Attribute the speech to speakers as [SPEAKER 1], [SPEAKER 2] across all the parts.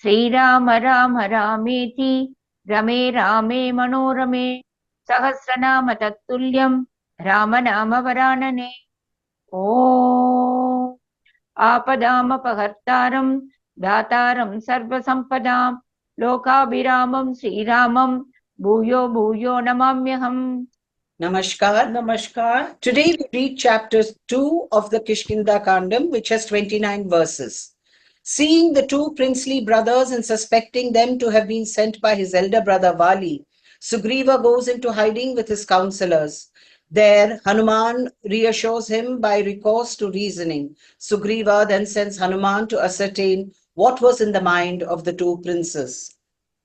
[SPEAKER 1] श्रीराम राम रामेति रमे रामे मनोरमे सहस्रनाम तत्तुल्यं राम नाम वरानने। ओम आपदामपहर्तारं दातारं सर्वसंपदां लोकाभिरामं श्रीरामं भूयो भूयो नमाम्यहम्।
[SPEAKER 2] Namaskar.
[SPEAKER 3] Namaskar.
[SPEAKER 2] Today we read chapter 2 of the Kishkinda Kandam, which has 29 verses. Seeing the two princely brothers and suspecting them to have been sent by his elder brother Vali, Sugriva goes into hiding with his counselors. There, Hanuman reassures him by recourse to reasoning. Sugriva then sends Hanuman to ascertain what was in the mind of the two princes.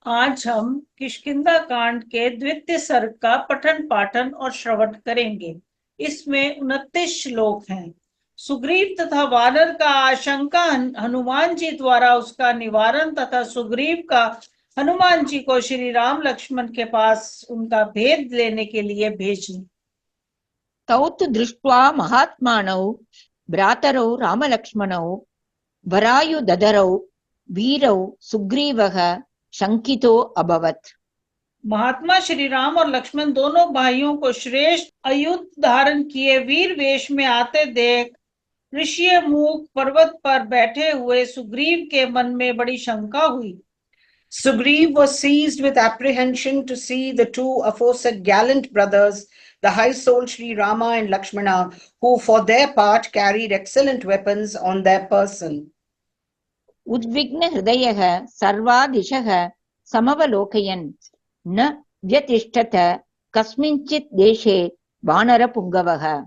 [SPEAKER 3] आज हम किष्किंधा कांड के द्वितीय सर्ग का पठन पाठन और श्रवण करेंगे। इसमें 29 श्लोक हैं। सुग्रीव तथा वानर का आशंका हनुमान जी द्वारा उसका निवारण तथा सुग्रीव का हनुमान जी को श्री राम लक्ष्मण के पास उनका भेद लेने के लिए भेजना।
[SPEAKER 1] तौ तु दृष्ट्वा महात्मानौ भ्रातरौ रामलक्ष्मणौ वरायुदधरौ वीरौ सुग्रीवः शंकितो अभवत्।
[SPEAKER 3] महात्मा श्री राम और लक्ष्मण दोनों भाइयों को श्रेष्ठ आयुध धारण किए वीर वेश में आते देख ऋषिमुख पर्वत पर बैठे हुए सुग्रीव के मन में बड़ी शंका हुई।
[SPEAKER 2] Sugriv was seized with apprehension to see the two aforesaid gallant brothers, the high-souled Sri Rama and Lakshmana, who for their part carried excellent weapons on their person.
[SPEAKER 1] उद्विग्न हृदयः सर्वादिशः समवलोकयन् न व्यतिष्ठत कस्मिंचित् देशे वानरपुंगवः।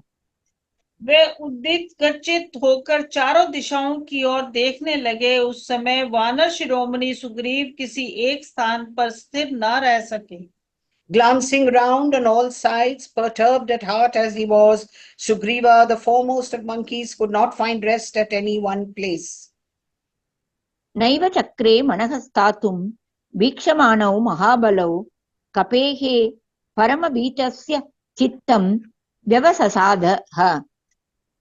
[SPEAKER 3] वे उद्विग्न होकर चारों दिशाओं की ओर देखने लगे। उस समय वानर शिरोमणि सुग्रीव किसी एक स्थान पर स्थिर न रह सके।
[SPEAKER 2] Glancing round on all sides, perturbed at heart as he was, Sugriva, the foremost of monkeys, could not find rest at any one place.
[SPEAKER 1] नैव चक्रे मनः स्थातुं वीक्षमाणौ महाबलौ कपेः परमभीतस्य चित्तं व्यवससादः।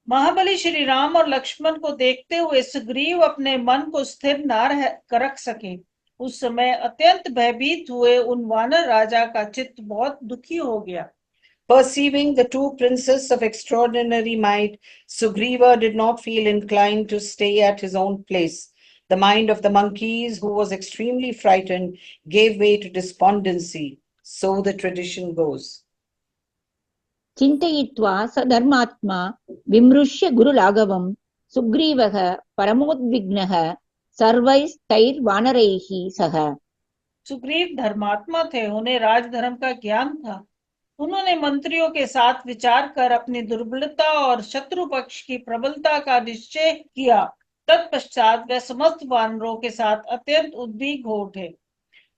[SPEAKER 3] महाबली श्री राम और लक्ष्मण को देखते हुए सुग्रीव अपने मन को स्थिर न रख सके। उस समय अत्यंत भयभीत हुए उन वानर राजा का चित्त बहुत दुखी हो गया।
[SPEAKER 2] Perceiving the two princes of extraordinary might, Sugriva did not feel inclined to stay at his own place. The mind of the monkeys, who was extremely frightened, gave way to despondency. So the tradition goes.
[SPEAKER 1] चिन्तयित्वा स धर्मात्मा विमृश्य गुरुलाघवं सुग्रीवः परमोद्विग्नः सर्वैस्तैर्वानरैः सह।
[SPEAKER 3] सुग्रीव धर्मात्मा थे, उन्हें राजधर्म का ज्ञान था। उन्होंने मंत्रियों के साथ विचार कर अपनी दुर्बलता और शत्रु पक्ष की प्रबलता का निश्चय किया। तत्पश्चात वे समस्त वानरों के साथ अत्यंत उद्विग्न हो उठे।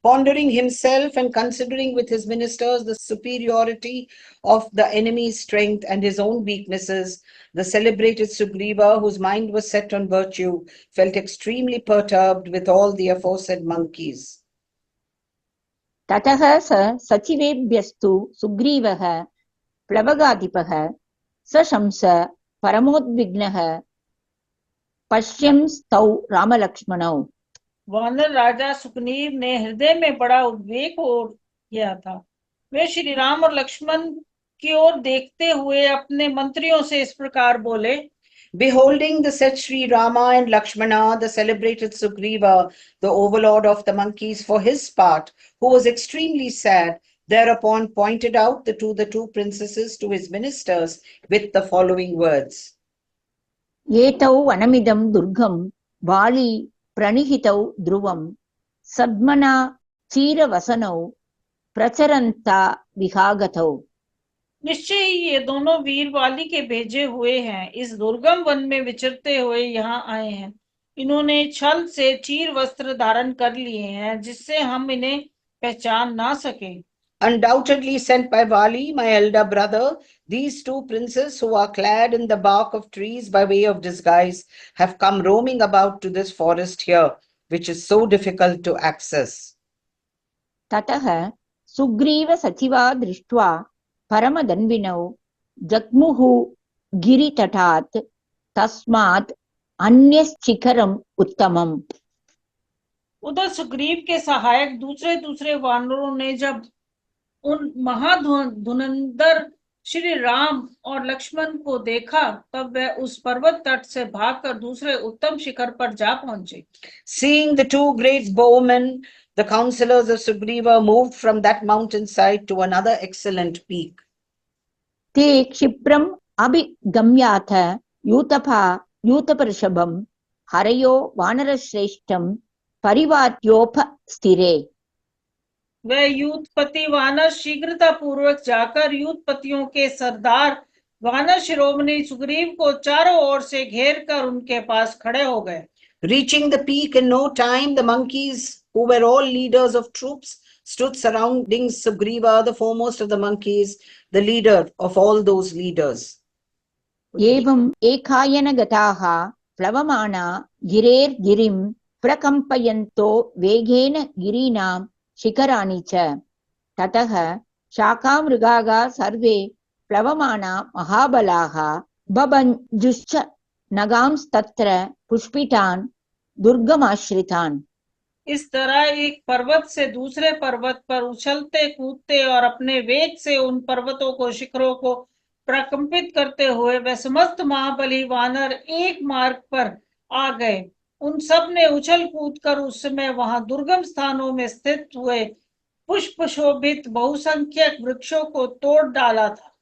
[SPEAKER 2] Pondering himself and considering with his ministers the superiority of the enemy's strength and his own weaknesses, the celebrated Sugriva, whose mind was set on virtue, felt extremely perturbed with all the aforesaid monkeys.
[SPEAKER 1] ततः स सचिवेभ्यस्तु सुग्रीवः प्लवगाधिपः सशंस परमोद्विग्नः पश्यंस्तौ रामलक्ष्मणौ।
[SPEAKER 3] वानर राजा सुग्रीव ने हृदय में बड़ा उद्वेग हो गया था। वे श्री राम और लक्ष्मण की ओर देखते हुए अपने मंत्रियों से इस प्रकार बोले।
[SPEAKER 2] Beholding the said Sri Rama and Lakshmana, the celebrated Sugriva, the overlord of the monkeys, for his part, who was extremely sad, thereupon pointed out the two princesses to his ministers with the following words.
[SPEAKER 1] एतौ वनमिदं दुर्गं वाली प्रणिहितौ ध्रुवं सद्मना चीरवसनौ प्रचरन्ता विहागतौ।
[SPEAKER 3] निश्चय ही ये दोनों वीर वाली के भेजे हुए हैं। इस दुर्गम वन में विचरते हुए यहाँ आए हैं। इन्होंने छल से चीर वस्त्र धारण कर लिए हैं, जिससे हम इन्हें पहचान ना सके।
[SPEAKER 2] Undoubtedly sent by Vali, my elder brother, these two princes, who are clad in the bark of trees by way of disguise, have come roaming about to this forest here, which is so difficult to access.
[SPEAKER 1] ततः सुग्रीव सचिवा दृष्ट्वा परमदन्विनौ जग्मुः गिरितटात् तस्मात् अन्यश्चिखरम् उत्तमम्।
[SPEAKER 3] उधर सुग्रीव के सहायक दूसरे दूसरे वानरों ने जब उन महाधुरंधर श्री राम और लक्ष्मण को देखा, तब वह उस पर्वत तट से भागकर दूसरे उत्तम शिखर पर जा पहुंचे।
[SPEAKER 2] Seeing the two great bowmen, the counselors of Sugriva moved from that mountainside to another excellent peak.
[SPEAKER 1] ते क्षिप्रम् अभिगम्याथ यूतपऋषभम् हरयो वानरश्रेष्ठम् परिवार्योपस्थिरे।
[SPEAKER 3] वह यूथपति वानर शीघ्रता पूर्वक जाकर यूथपतियों के सरदार वानर शिरोमणि सुग्रीव को चारों ओर से घेर कर उनके पास खड़े हो गए।
[SPEAKER 2] Reaching the peak in no time, the monkeys, who were all leaders of troops, stood surrounding Sugriva, the foremost of the monkeys, the leader of all those leaders.
[SPEAKER 1] एवम् एकायन गताः प्लवमाना गिरेर्गिरिम् प्रकम्पयन्तो वेगेन गिरीनां शिखराणि च। ततः शाखामृगाः सर्वे प्लवमाना महाबलाः बभञ्जुश्च नगांस्तत्र पुष्पितान् दुर्गमाश्रितान्।
[SPEAKER 3] इस तरह एक पर्वत से दूसरे पर्वत पर उछलते कूदते और अपने वेग से उन पर्वतों को शिखरों को प्रकंपित करते हुए वे समस्त महाबली वानर एक मार्ग पर आ गए। उन सब ने उछल कूद कर उस समय वहां दुर्गम स्थानों में स्थित हुए पुष्प शोभित बहुसंख्यक वृक्षों को तोड़ डाला था।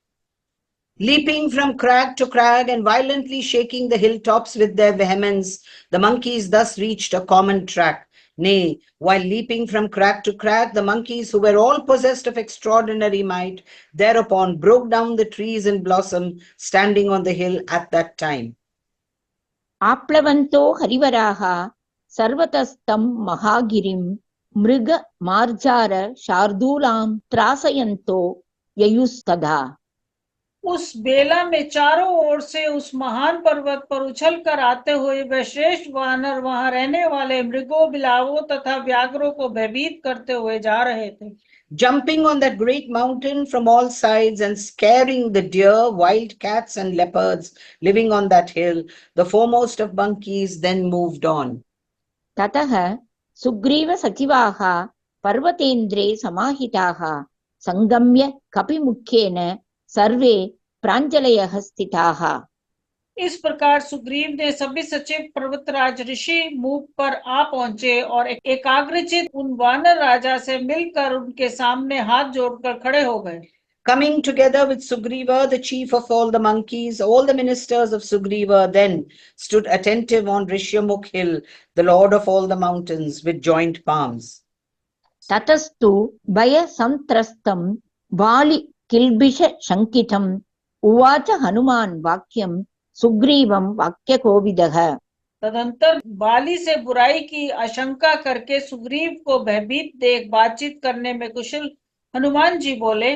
[SPEAKER 2] Leaping from crag to crag and violently shaking the hilltops with their vehemence, the monkeys thus reached a common track. Nay, while leaping from crag to crag, the monkeys, who were all possessed of extraordinary might, thereupon broke down the trees in blossom standing on the hill at that time.
[SPEAKER 1] आप्लवन्तो हरिवराः सर्वतस्तं महागिरिं मृग मार्जार शार्दूलां त्रासयन्तो ययुस्तदा।
[SPEAKER 3] उस बेला में चारों ओर से उस महान पर्वत पर उछल कर आते हुए वे श्रेष्ठ वानर वहां रहने वाले मृगों, बिलावों तथा व्याघ्रों को भयभीत करते हुए जा रहे थे।
[SPEAKER 2] Jumping on that great mountain from all sides and scaring the deer, wild cats and leopards living on that hill, the foremost of monkeys then moved on.
[SPEAKER 1] ततः सुग्रीव सचिवाः पर्वतेन्द्रे समाहिताः संगम्य कपिमुख्येन सर्वे प्राञ्जलयः स्थिताः।
[SPEAKER 3] इस प्रकार सुग्रीव ने सभी सचिव पर्वतराज ऋषि मुख पर आ पहुंचे और एकाग्रचित उन वानर राजा से मिलकर उनके सामने हाथ जोड़कर खड़े हो गए।
[SPEAKER 2] Coming together with Sugriva, the chief of all the monkeys, all the ministers of Sugriva then stood attentive on Rishyamukh hill, the lord of all the mountains, with joined palms.
[SPEAKER 1] ततस्तु भय संत्रस्तं वालि किल्बिष शंकितम् उवाच हनुमान् वाक्यं सुग्रीवं वाक्यकोविदः।
[SPEAKER 3] तदंतर बाली से बुराई की आशंका करके सुग्रीव को भयभीत देख बातचीत करने में कुशल हनुमान जी बोले।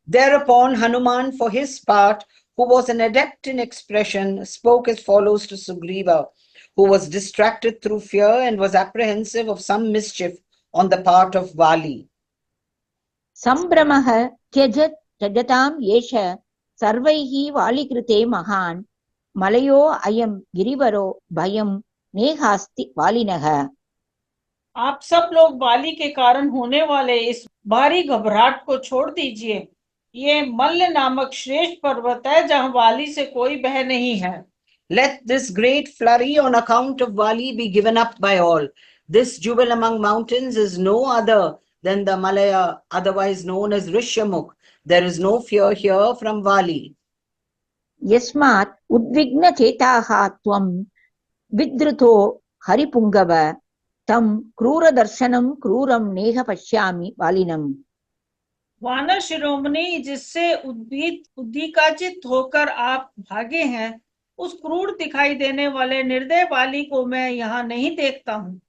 [SPEAKER 2] Thereupon Hanuman, for his part, who was an adept in expression, spoke as follows to Sugriva, who was distracted through fear and was apprehensive of some mischief on the part of Vali.
[SPEAKER 1] संभ्रमः त्यजतां येष सर्वैः वालिकृते महान् मलयो अयं गिरिवरो भयं नेहास्ति वालिनः।
[SPEAKER 3] आप सब लोग बाली के कारण होने वाले इस भारी घबराहट को छोड़ दीजिए। ये मल्ल नामक श्रेष्ठ पर्वत है जहाँ वाली से कोई भय नहीं है।
[SPEAKER 2] Let this great flurry on account of Vali be given up by all. This jewel among mountains is no other than the Malaya, otherwise known as Rishyamukh. There is no fear here from Vali.
[SPEAKER 1] यस्मात् उद्विग्नचेताः त्वं विद्रुतो हरिपुङ्गव तं क्रूरदर्शनं क्रूरं नेह पश्यामि वालिनम्।
[SPEAKER 3] वानर शिरोमणि, जिससे उद्विकाचित होकर आप भागे हैं, उस क्रूर दिखाई देने वाले निर्दय वाली को मैं यहाँ नहीं देखता हूँ।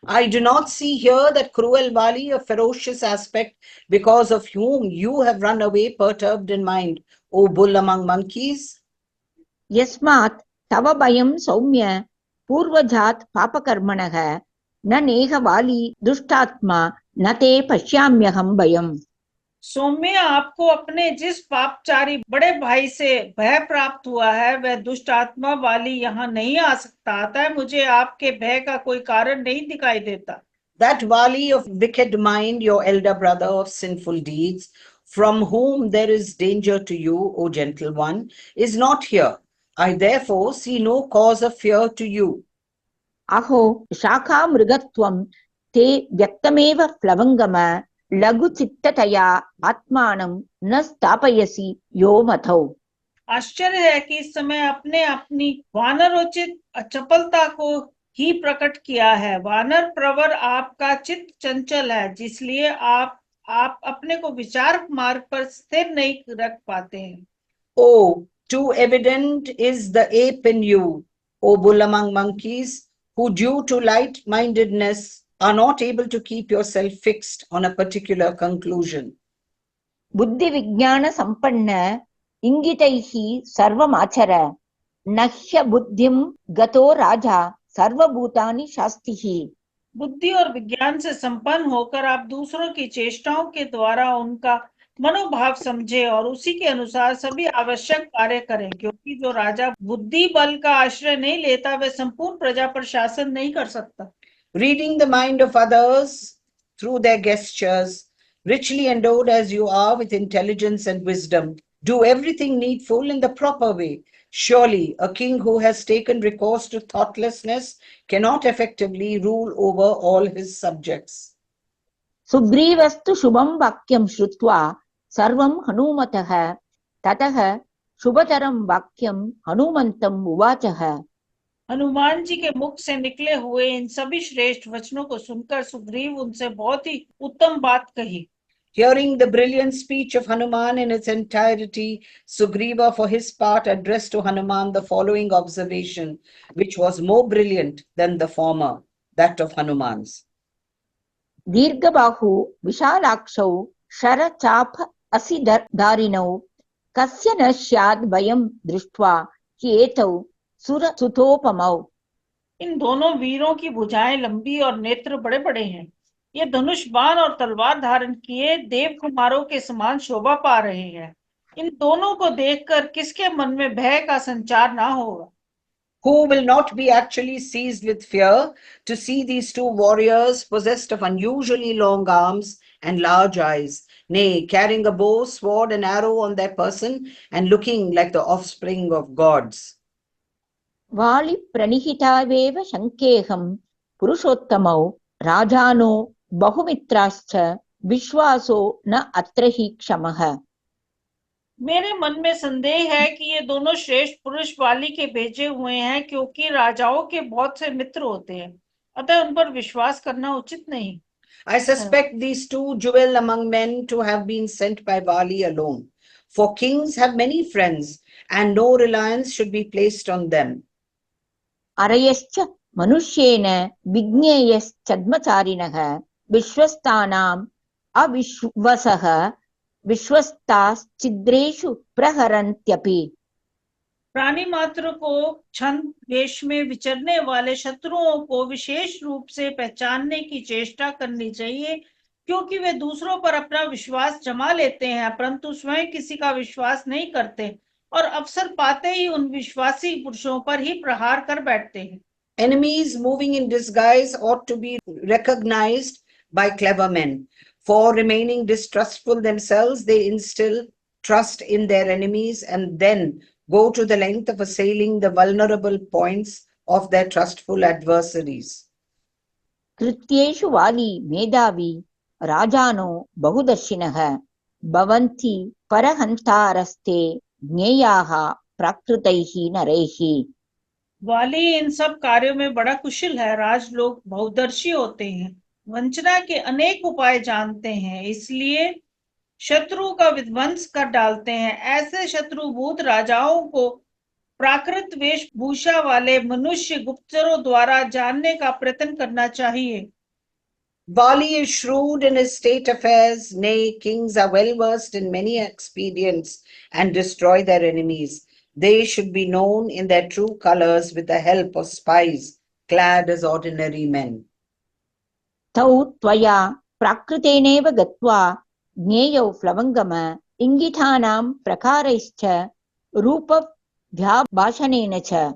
[SPEAKER 2] I do not see here that cruel Vali of ferocious aspect, because of whom you have run away perturbed in mind, O bull among monkeys.
[SPEAKER 1] यस्मात् तव भयं सौम्य पूर्वजात् पापकर्मणः न नेह वाली दुष्टात्मा न ते पश्याम्यहं भयम्।
[SPEAKER 3] सौम्य, आपको अपने जिस पापचारी बड़े भाई से भय प्राप्त हुआ है, वह दुष्ट आत्मा वाली यहाँ नहीं आ सकता। अतः मुझे आपके भय का कोई कारण नहीं दिखाई देता।
[SPEAKER 2] That Vali of wicked mind, your elder brother of sinful deeds, from whom there is danger to you, O gentle one, is not here. I therefore see no cause of fear to you.
[SPEAKER 1] अहो शाखा मृगत्वं ते व्यक्तमेव प्लवंगम लघुचित्ततया आत्मानं न स्थापयसि यो मथौ।
[SPEAKER 3] आश्चर्य है कि इस समय अपने अपनी वानरोचित चपलता को ही प्रकट किया है। वानर प्रवर आपका चित्त चंचल है, जिसलिए आप अपने को विचार मार्ग पर स्थिर नहीं रख पाते हैं।
[SPEAKER 2] Oh, too evident is the ape in you, O bull among monkeys, who due to light-mindedness are not able to keep yourself fixed on a particular conclusion.
[SPEAKER 1] बुद्धि विज्ञान संपन्न इंगितैः सर्वमाचर नह्य बुद्धिं गतो राजा सर्वभूतानि शास्तिः।
[SPEAKER 3] बुद्धि और विज्ञान से संपन्न होकर आप दूसरों की चेष्टाओं के द्वारा उनका मनोभाव समझे और उसी के अनुसार सभी आवश्यक कार्य करें, क्योंकि जो राजा बुद्धि बल का आश्रय नहीं लेता, वह संपूर्ण प्रजा पर शासन नहीं कर सकता।
[SPEAKER 2] Reading the mind of others through their gestures, richly endowed as you are with intelligence and wisdom, do everything needful in the proper way. Surely a king who has taken recourse to thoughtlessness cannot effectively rule over all his subjects.
[SPEAKER 1] सुग्रीवस्तु शुभं वाक्यं श्रुत्वा सर्वं हनुमतः ततः शुभतरं वाक्यं हनुमन्तम् उवाचः।
[SPEAKER 3] हनुमान जी के मुख से निकले हुए इन सभी श्रेष्ठ वचनों को सुनकर सुग्रीव उनसे बहुत ही उत्तम बात कही।
[SPEAKER 2] Hearing the brilliant speech of Hanuman in its entirety, Sugriva for his part addressed to Hanuman the following observation, which was more brilliant than the former, that of Hanuman's.
[SPEAKER 1] Dirghabahu विशालाक्षौ शरचाप असिधारिणौ कस्य न स्याद् भयं दृष्ट्वा ह्येतौ सुरसुतोपमौ।
[SPEAKER 3] इन दोनों वीरों की भुजाएं लंबी और नेत्र बड़े बड़े हैं। ये धनुष बाण और तलवार धारण किए देव कुमारों के समान शोभा पा रहे हैं। इन दोनों को देखकर किसके मन में भय का संचार ना होगा।
[SPEAKER 2] Who will not be actually seized with fear to see these two warriors possessed of unusually long arms and large eyes, nay, carrying a bow, sword, and arrow on their person and looking like the offspring of gods?
[SPEAKER 1] वालि प्रणिहितावेव शङ्केऽहं पुरुषोत्तमौ राजानो बहुमित्राश्च विश्वासो न अत्र हि क्षमः।
[SPEAKER 3] मेरे मन में संदेह है कि ये दोनों श्रेष्ठ पुरुष वाली के भेजे हुए हैं, क्योंकि राजाओं के बहुत से मित्र होते हैं, अतः उन पर विश्वास करना उचित नहीं।
[SPEAKER 2] I suspect these two jewel among men to have been sent by Vali alone, for kings have many friends and no reliance should be placed on them.
[SPEAKER 1] अरयश्च मनुष्येन विज्ञेयश्चद्मचारिणः विश्वस्तानाम् अविश्वसः विश्वस्ताश्चिद्रेषु प्रहरन्त्यपि।
[SPEAKER 3] प्राणी मात्र को छंद वेश में विचरने वाले शत्रुओं को विशेष रूप से पहचानने की चेष्टा करनी चाहिए, क्योंकि वे दूसरों पर अपना विश्वास जमा लेते हैं, परंतु स्वयं किसी का विश्वास नहीं करते और अवसर पाते ही उन विश्वासी पुरुषों पर ही प्रहार कर बैठते हैं।
[SPEAKER 2] Enemies moving in disguise ought to be recognized by clever men. For remaining distrustful themselves, they instill trust in their enemies and then go to the length of assailing the vulnerable points of their trustful adversaries.
[SPEAKER 1] कृत्येषु वाली मेधावी राजानो बहुदर्शिनः भवन्ति परहन्तारस्ते ज्ञेयाः प्राकृतैः नरैः।
[SPEAKER 3] वाली इन सब कार्यों में बड़ा कुशल है। राज लोग बहुदर्शी होते हैं, वंचना के अनेक उपाय जानते हैं, इसलिए शत्रु का विध्वंस कर डालते हैं। ऐसे शत्रुभूत राजाओं को प्राकृत वेशभूषा वाले मनुष्य गुप्तचरों द्वारा जानने का प्रयत्न करना चाहिए।
[SPEAKER 2] Vali is shrewd in his state affairs, nay, kings are well versed in many expedients and destroy their enemies. They should be known in their true colors with the help of spies, clad as ordinary men.
[SPEAKER 1] तौ त्वया प्राकृतेनैव गत्वा ज्ञेयौ प्लवङ्गम इङ्गितानां प्रकारैश्च रूपभ्याभाषणेन च।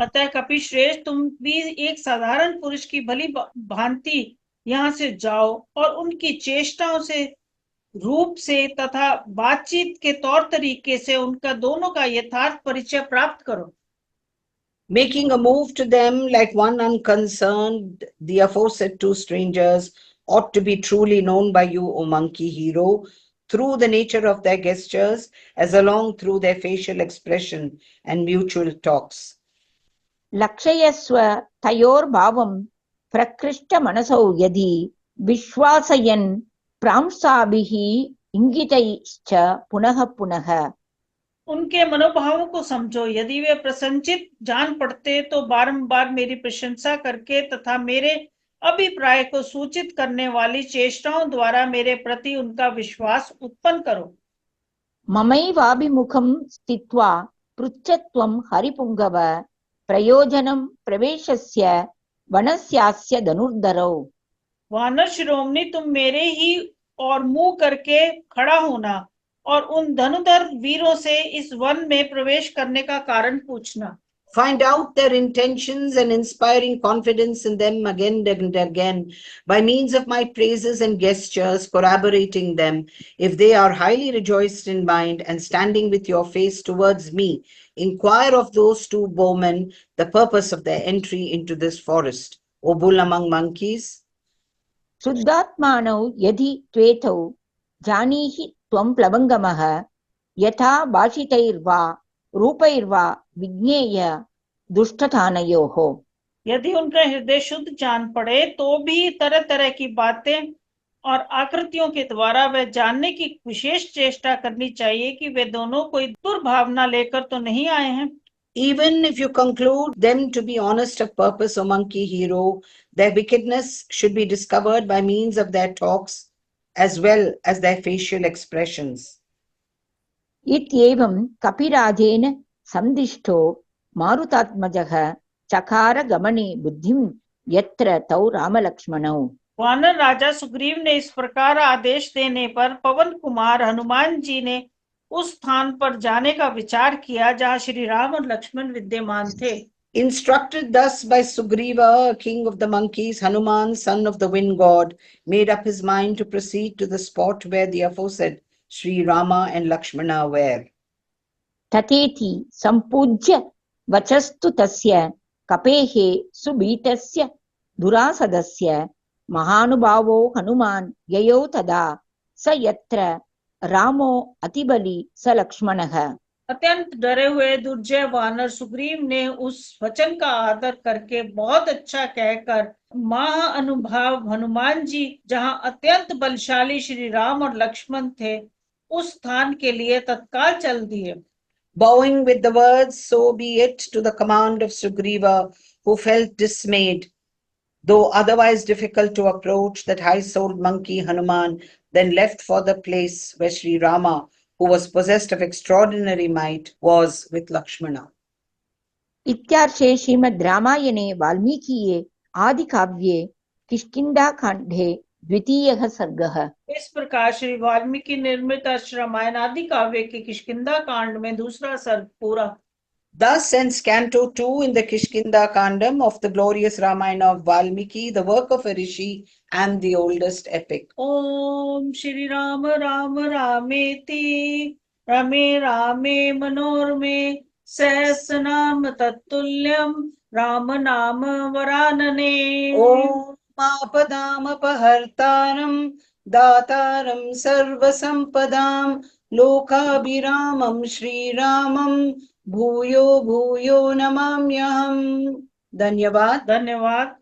[SPEAKER 3] अतः कपिश्रेष्ठ, तुम भी एक साधारण पुरुष की भली भांति यहाँ से जाओ और उनकी चेष्टाओं से, रूप से तथा बातचीत के तौर तरीके से उनका दोनों का यथार्थ परिचय प्राप्त करो।
[SPEAKER 2] Making a move to them like one unconcerned, the aforesaid two strangers ought to be truly known by you, O monkey hero, through the nature of their gestures, as along through their facial expression and mutual talks.
[SPEAKER 1] लक्षयस्व तयोर्भावं प्रकृष्टमनसौ यदि विश्वासयन् प्रांसाभिः इंगितैश्च पुनः पुनः।
[SPEAKER 3] उनके मनोभावों को समझो। यदि वे प्रसन्नचित जान पड़ते तो बारंबार मेरी प्रशंसा करके तथा मेरे अभिप्राय को सूचित करने वाली चेष्टाओं द्वारा मेरे प्रति उनका विश्वास उत्पन्न करो।
[SPEAKER 1] ममैवाभिमुखं स्थित्वा पृच्छत्वं हरिपुंगव प्रयोजनं प्रवेशस्य वनस्यास्य धनुर्धरौ।
[SPEAKER 3] वानर शिरोमणि, तुम मेरे ही और मुंह करके खड़ा होना और उन धनुधर वीरों से इस वन में प्रवेश करने का कारण पूछना।
[SPEAKER 2] Find out their intentions and inspiring confidence in them again and again by means of my praises and gestures, corroborating them. If they are highly rejoiced in mind and standing with your face towards me, inquire of those two bowmen the purpose of their entry into this forest. O bull among monkeys,
[SPEAKER 1] शुद्धात्मानौ यदि त्वेतौ जानीहि त्वं प्लवङ्गमः यथा भाषितैर्वा रूपैर्वा विज्ञेय दुष्टतानयोः।
[SPEAKER 3] यदि उनका हृदय शुद्ध जान पड़े तो भी तरह तरह की बातें और आकृतियों के द्वारा वह जानने की विशेष चेष्टा करनी चाहिए कि वे दोनों कोई दुर्भावना लेकर तो नहीं आए हैं।
[SPEAKER 2] even if you conclude them to be honest of purpose, O monkey hero, their wickedness should be discovered by means of their talks as well as their facial expressions.
[SPEAKER 1] इत्येवं कपिराजेन संदिष्टो मारुतात्मजः चकार गमने बुद्धिं यत्र तौ रामलक्ष्मणौ।
[SPEAKER 3] वानर राजा सुग्रीव ने इस प्रकार आदेश देने पर पवन कुमार हनुमान जी ने उस स्थान पर जाने का विचार किया जहाँ श्री राम और लक्ष्मण विद्यमान थे।
[SPEAKER 2] Instructed thus by Sugriva, king of the monkeys, Hanuman, son of the wind god, made up his mind to proceed to the spot where the aforesaid Sri Rama and Lakshmana were.
[SPEAKER 1] तथेति सम्पूज्य वचस्तु तस्य कपेः सुबीतस्य दुरासदस्य महानुभावो हनुमान् ययौ तदा स यत्र रामो अतिबली स लक्ष्मणः।
[SPEAKER 3] अत्यंत डरे हुए दुर्जय वानर सुग्रीव ने उस वचन का आदर करके बहुत अच्छा कहकर महाअनुभाव हनुमान जी जहां अत्यंत बलशाली श्री राम और लक्ष्मण थे उस स्थान के लिए तत्काल चल दिए।
[SPEAKER 2] Bowing with the words, "So be it," to the command of Sugriva, who felt dismayed, though otherwise difficult to approach, that high-souled monkey Hanuman then left for the place where Sri Rama, who was possessed of extraordinary might, was with Lakshmana.
[SPEAKER 1] इत्यार्षे श्रीमद् रामायणे वाल्मीकिये आदिकाव्ये किष्किन्धाकाण्डे द्वितीयः सर्गः।
[SPEAKER 3] इस प्रकार श्री वाल्मीकि निर्मित रामायण आदि काव्य के किष्किंधा कांड में दूसरा सर्ग पूरा।
[SPEAKER 2] Thus ends Canto 2 in the Kishkinda Kandam of the glorious Ramayana of Valmiki, the work of a rishi and the oldest epic.
[SPEAKER 3] ओम श्री राम राम रामेति रमे रामे मनोरमे सहस्रनाम तत्तुल्यम राम नाम वरानने।
[SPEAKER 2] Om Apadamapahārtāram Dātāram Sarvasampadām Lokabhiramam Shri Ramam Bhuyo Bhuyo Namamyaham. Dhanyavad.
[SPEAKER 3] धन्यवाद।